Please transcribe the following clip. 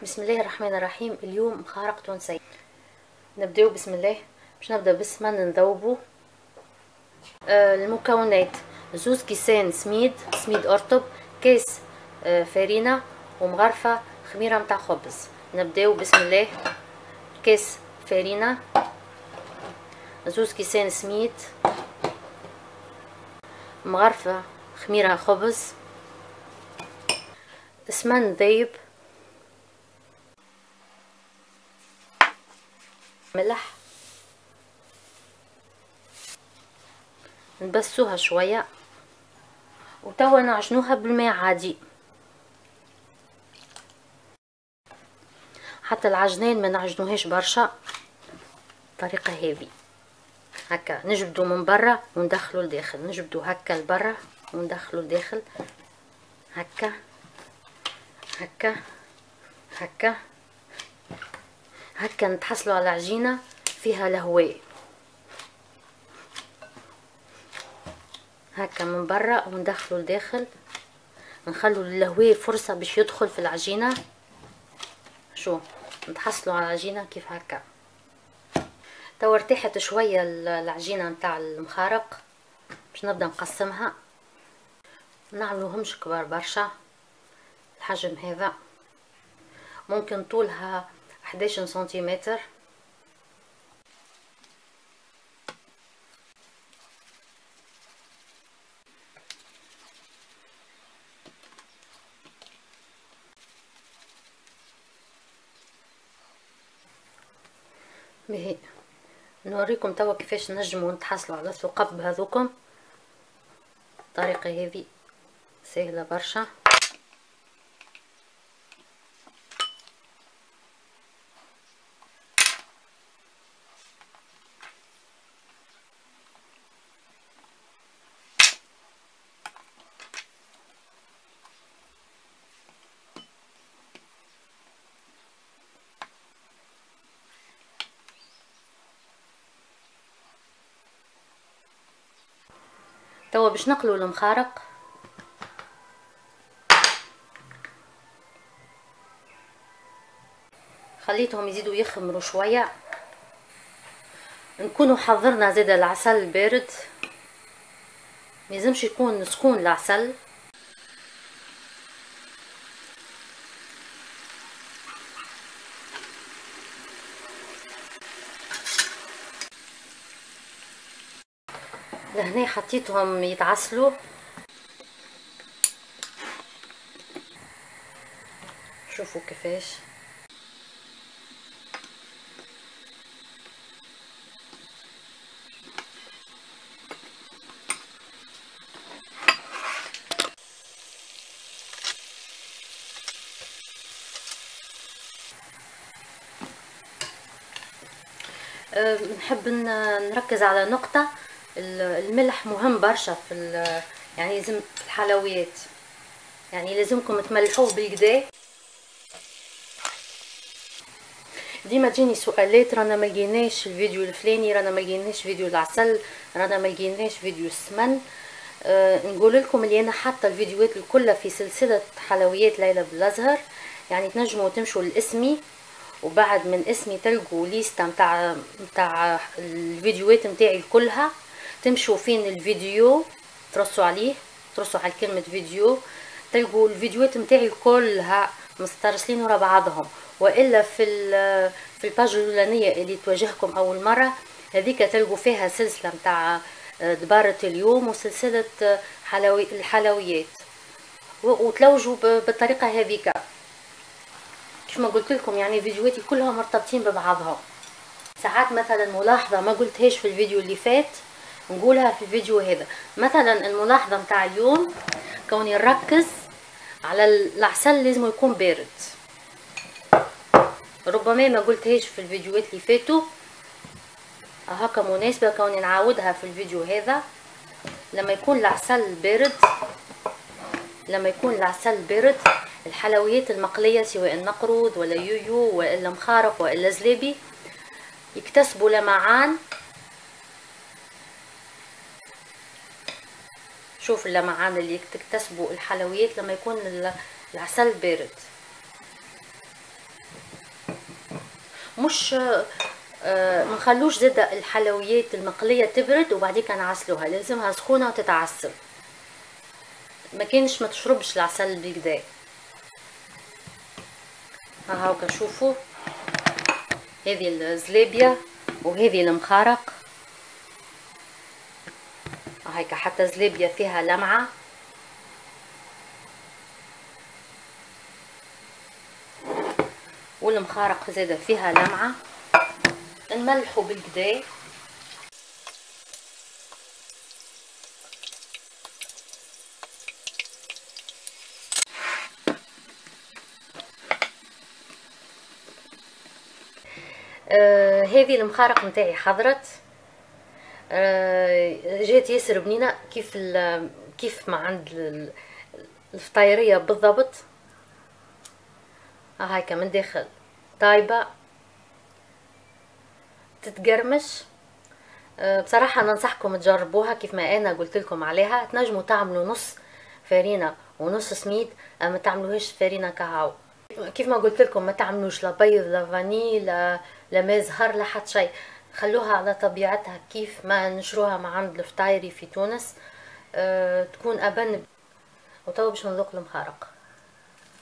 بسم الله الرحمن الرحيم. اليوم مخارق تونسي. نبداو بسم الله. باش نبدا بالسمن نذوبو. المكونات: زوز كيسان سميد ارطب، كاس فرينه، ومغرفه خميره متاع خبز. نبداو بسم الله. كاس فرينه، زوز كيسان سميد، مغرفه خميره خبز، سمن ذايب، ملح، نبسوها شويه وتوا نعجنوها بالماء عادي. حتى العجنين ما نعجنوهاش برشا. الطريقه هذه هكا نجبدو من برا وندخلو لداخل، نجبدو هكا لبرا وندخلو لداخل، هكا هكا هكا هكا نتحصلوا على عجينه فيها الهواء. هكا من برا وندخلو لداخل، نخلو للهواء فرصه باش يدخل في العجينه. شو نتحصلوا على عجينه كيف هكا. تو ارتاحت شويه العجينه نتاع المخارق، باش نبدا نقسمها. منعملوهمش كبار برشا، الحجم هذا ممكن طولها 11 سنتيمتر. باهي نوريكم توا كيفاش نجموا نتحصلوا على الثقب هذوكم. الطريقه هذه سهله برشا. توا باش نقلوا المخارق. خليتهم يزيدوا يخمروا شويه. نكونوا حضرنا زيد العسل البارد، ميلزمش يكون سخون العسل. لهنا حطيتهم يتعسلوا. شوفوا كيفاش. نحب نركز على نقطة. الملح مهم برشا يعني لازم في الحلويات، يعني لازمكم تملحوه بالكدا. ديما تجيني سؤالات: رانا ما لقيناش الفيديو الفلاني، رانا ما لقيناش فيديو العسل، رانا ما لقيناش فيديو السمن. نقول لكم اللي انا حاطه الفيديوهات الكل في سلسله حلويات ليلى بالازهر، يعني تنجموا تمشوا لاسمي، وبعد من اسمي تلقوا ليستا متاع الفيديوهات متاعي كلها. تمشوا فين الفيديو ترصوا عليه، ترصوا على كلمه فيديو، تلقوا الفيديوهات متاعي كلها مسترسلين ورا بعضهم. والا في الباج الاولانيه اللي تواجهكم اول مره، هذيك تلقوا فيها سلسله متاع دبارة اليوم وسلسله الحلويات، وتلوجوا بالطريقه هذيك. كيف ما قلت لكم يعني فيديوهاتي كلها مرتبطين ببعضهم. ساعات مثلا ملاحظه ما قلتهاش في الفيديو اللي فات نقولها في الفيديو هذا. مثلا الملاحظه متاع اليوم كوني نركز على العسل لازم يكون بارد، ربما ما قلتهاش في الفيديوهات اللي فاتوا، هكا مناسبه كوني نعاودها في الفيديو هذا. لما يكون العسل بارد، الحلويات المقليه سواء النقرود ولا يويو ولا مخارق ولا زلابي يكتسبوا لمعان. شوف اللمعان اللي تكتسبوا الحلويات لما يكون العسل بارد. مش ما نخلوش زاد الحلويات المقليه تبرد وبعديك نعسلوها، لازمها سخونه وتتعسل، ما كانش ما تشربش العسل بالكدا. ها هاكا شوفوا، هذه الزلابيه وهذه المخارق، هيك حتى زلابيه فيها لمعه، والمخارق زاده فيها لمعه. نملحوا بالكدا، هذه المخارق نتاعي حضرت، جات ياسر بنينه كيف ما عند الفطايريه بالضبط. هايكا من داخل طايبه تتقرمش. بصراحه ننصحكم تجربوها كيف ما انا قلت لكم عليها. تنجموا تعملوا نص فرينه ونص سميد، ما تعملوهاش فرينه كاهو. كيف ما قلت لكم ما تعملوش لا بيض لا فاني لا ماء زهر لا حتى شيء، خلوها على طبيعتها كيف ما نشروها مع عند الفطايري في تونس. تكون ابن. وتوا باش نذوق المخارق.